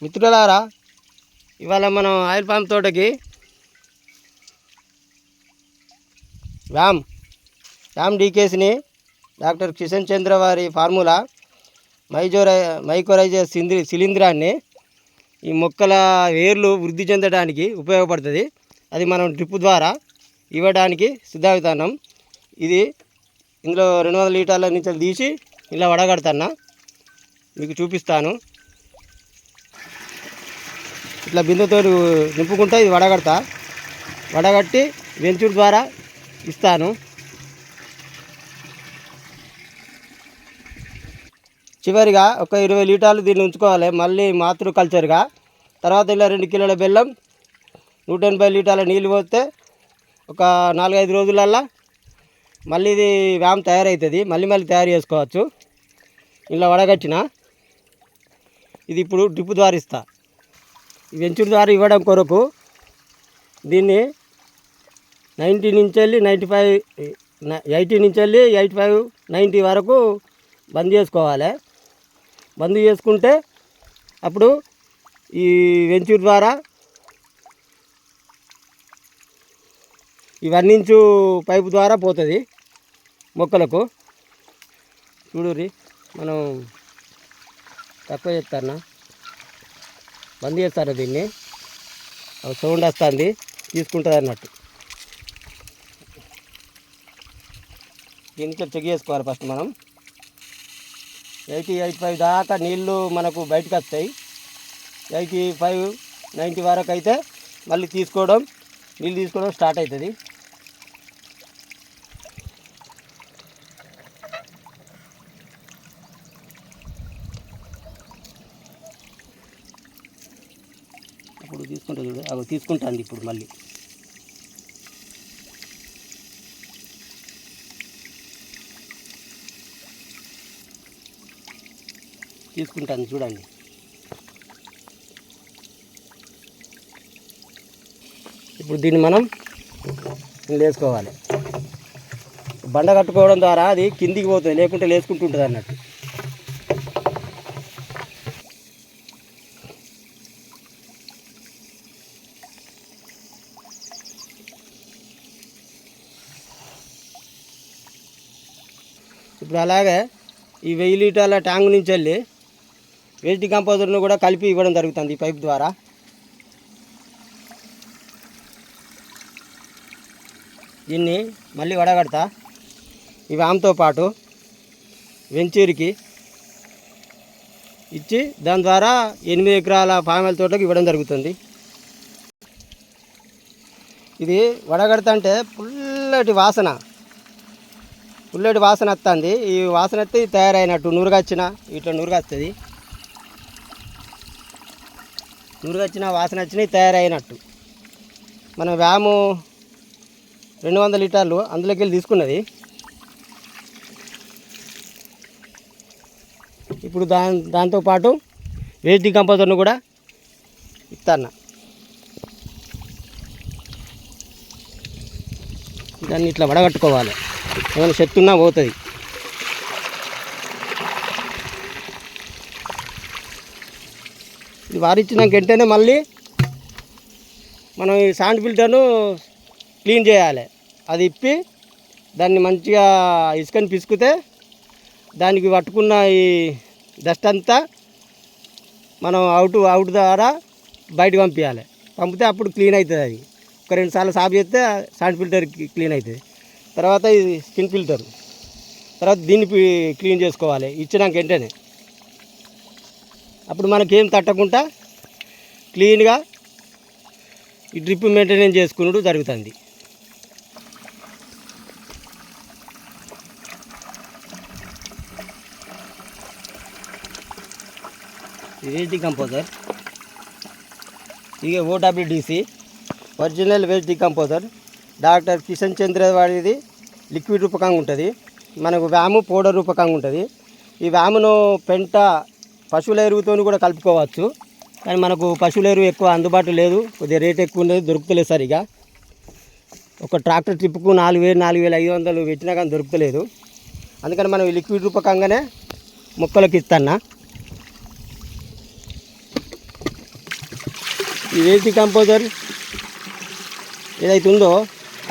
మిత్రులారా, ఇవాళ మనం ఆయిల్ పామ్ తోటకి వ్యామ్ డీకేస్ని డాక్టర్ కిషన్ చంద్ర వారి ఫార్ములా మైకోరైజర్ శిలీంధ్రాన్ని ఈ మొక్కల వేర్లు వృద్ధి చెందడానికి ఉపయోగపడుతుంది. అది మనం డ్రిప్ ద్వారా ఇవ్వడానికి సిద్ధమవుతున్నాం. ఇది ఇందులో 200 లీటర్ల నుంచి తీసి ఇలా వడగడుతున్నా, మీకు చూపిస్తాను. ఇట్లా బిందెతో నింపుకుంటా ఇది వడగట్టి వెంచూర్ ద్వారా ఇస్తాను. చివరిగా ఒక 20 లీటర్లు దీన్ని ఉంచుకోవాలి, మళ్ళీ మాతృ కల్చర్గా. తర్వాత ఇలా 2 కిలోల బెల్లం, 180 లీటర్ల నీళ్ళు పోస్తే ఒక 4-5 రోజులల్లా మళ్ళీ ఇది వ్యామ్ తయారవుతుంది. మళ్ళీ తయారు చేసుకోవచ్చు. ఇలా వడగట్టిన ఇది ఇప్పుడు డ్రిప్ ద్వారా ఇస్తా. వెంచూర్ ద్వారా ఇవ్వడం కొరకు దీన్ని 90 నుంచి వెళ్ళి 95, 80 నుంచి వెళ్ళి 85, 90 వరకు బంద్ చేసుకోవాలి. బంద్ చేసుకుంటే అప్పుడు ఈ వెంచూర్ ద్వారా ఈ 1 ఇంచు పైపు ద్వారా పోతుంది మొక్కలకు. చూడుర్రి, మనం తక్కువ చేస్తానా, బంద్ చేస్తాను దీన్ని. సౌండ్ వస్తుంది, తీసుకుంటుంది అన్నట్టు. దీనికి చెక్ చేసుకోవాలి. ఫస్ట్ మనం 80-85 దాకా నీళ్ళు మనకు బయటకు వస్తాయి. 85, 90 వరకు అయితే మళ్ళీ నీళ్ళు తీసుకోవడం స్టార్ట్ అవుతుంది. ఇప్పుడు తీసుకుంటుంది ఇప్పుడు మళ్ళీ. తీసుకుంటాను చూడండి. ఇప్పుడు దీన్ని మనం వేసుకోవాలి. బండ కట్టుకోవడం ద్వారా అది కిందికి పోతుంది, లేకుంటే లేసుకుంటుంటుంది అన్నట్టు. ఇప్పుడు అలాగే ఈ 1000 లీటర్ల ట్యాంక్ నుంచి వెళ్ళి వేస్ట్ డికంపోజర్ను కూడా కలిపి ఇవ్వడం జరుగుతుంది ఈ పైప్ ద్వారా. దీన్ని మళ్ళీ వడగడతా ఈ వ్యామ్తో పాటు వెంచూరికి ఇచ్చి దాని ద్వారా 8 ఎకరాల పామాయిల్ తోటకు ఇవ్వడం జరుగుతుంది. ఇది వడగడతంటే పుల్లటి వాసన వస్తుంది. ఈ వాసన వస్తే తయారైనట్టు. నూరుగచ్చిన ఇట్లా నూరుగొస్తుంది, నూరుగచ్చిన వాసన వచ్చినాయి తయారైనట్టు. మన వ్యాము 200 లీటర్లు అందులోకి వెళ్ళి తీసుకున్నది. ఇప్పుడు దాంతోపాటు వేస్ట్ డికంపోజర్ను కూడా ఇస్తాను. దాన్ని ఇట్లా వడగట్టుకోవాలి, ఏమైనా శక్తి ఉన్నా పోతుంది. ఇది వారిచ్చినాక వెంటనే మళ్ళీ మనం ఈ శాండ్ ఫిల్టర్ను క్లీన్ చేయాలి. అది ఇప్పి దాన్ని మంచిగా ఇసుకని పిసుకుతే దానికి పట్టుకున్న ఈ డస్ట్ అంతా మనం అవుట్ ద్వారా బయటకు పంపితే అప్పుడు క్లీన్ అవుతుంది. అది ఒక 2 సార్లు సాఫ్ చేస్తే శాండ్ ఫిల్టర్ క్లీన్ అవుతుంది. తర్వాత ఇది స్కిన్ ఫిల్టర్, తర్వాత దీన్ని క్లీన్ చేసుకోవాలి ఇచ్చినాక వెంటనే. అప్పుడు మనకేం తట్టకుండా క్లీన్గా ఈ డ్రిప్ మెయింటెనెన్స్ చేసుకున్నట్టు జరుగుతుంది. వేస్ట్ డికంపోజర్, ఇది OWDC original waste decomposer. Doctor Kishan Chandra వాడిది లిక్విడ్ రూపకంగా ఉంటుంది, మనకు వ్యాము పౌడర్ రూపకంగా ఉంటుంది. ఈ వ్యామును పెంట పశువుల ఎరువుతో కూడా కలుపుకోవచ్చు. కానీ మనకు పశువుల ఎరువు ఎక్కువ అందుబాటులో లేదు, కొద్దిగా రేట్ ఎక్కువ ఉండదు, దొరుకుతలేదు సరిగా. ఒక ట్రాక్టర్ ట్రిప్కు 4,500 పెట్టినా కానీ దొరుకుతలేదు. అందుకని మనం ఈ లిక్విడ్ రూపకంగానే మొక్కలకు ఇస్తాను. ఈ వేస్ట్ కంపోజర్ ఏదైతే ఉందో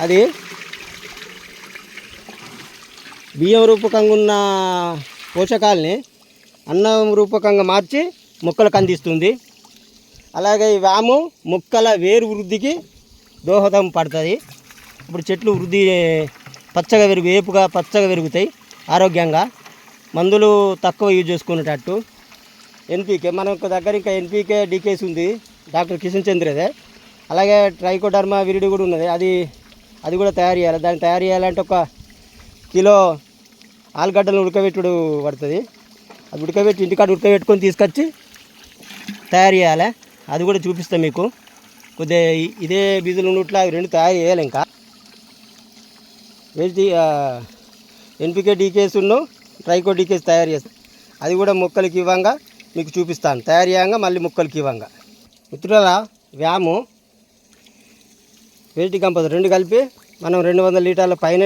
అది బియ్యం రూపకంగా ఉన్న పోషకాలని అన్నం రూపకంగా మార్చి మొక్కలకు అందిస్తుంది. అలాగే ఈ వాము మొక్కల వేరు వృద్ధికి దోహదం పడుతుంది. ఇప్పుడు చెట్లు వృద్ధి పచ్చగా ఏపుగా పచ్చగా పెరుగుతాయి, ఆరోగ్యంగా. మందులు తక్కువ యూజ్ చేసుకునేటట్టు ఎన్పీకే మనకు దగ్గర ఇంకా ఎన్పీకే డీకేస్ ఉంది, డాక్టర్ కిషన్ చంద్రదే. అలాగే ట్రైకోడర్మా విరిడి కూడా ఉన్నది, అది కూడా తయారు చేయాలి. దాన్ని తయారు చేయాలంటే 1 కిలో ఆలుగడ్డలు ఉడకబెట్టుడు పడుతుంది. అది ఇంటికాడ ఉడకబెట్టుకొని తీసుకొచ్చి తయారు చేయాలి. అది కూడా చూపిస్తాం మీకు. కొద్దిగా ఇదే బీజులు ఉన్నట్లా 2 తయారు చేయాలి. ఇంకా వేసి ఎన్పికే డీకేస్ ట్రైకో డీకేస్ తయారు చేస్తాం. అది కూడా మొక్కలకి ఇవ్వంగా మీకు చూపిస్తాను. తయారు చేయంగా మళ్ళీ మొక్కలకి ఇవ్వంగా. మిత్రుల వ్యాము వేస్ట్ కంపోజర్ 2 కలిపి మనం 200 లీటర్ల పైన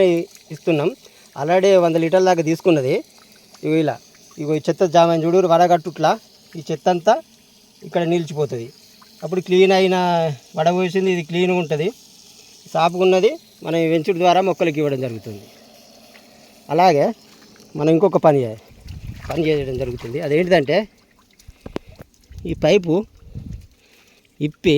ఇస్తున్నాం. ఆల్రెడీ 100 లీటర్ల దాకా తీసుకున్నది. ఇగో ఈ చెత్త జామని చూడు, వడగట్టుట్లా ఈ చెత్త అంతా ఇక్కడ నిలిచిపోతుంది. అప్పుడు క్లీన్ అయిన వడబోసింది, ఇది క్లీన్గా ఉంటుంది, సాపుగా ఉన్నది. మనం వెంచుడు ద్వారా మొక్కలకి ఇవ్వడం జరుగుతుంది. అలాగే మనం ఇంకొక పని చేయడం జరుగుతుంది. అదేంటిదంటే ఈ పైపు ఇప్పి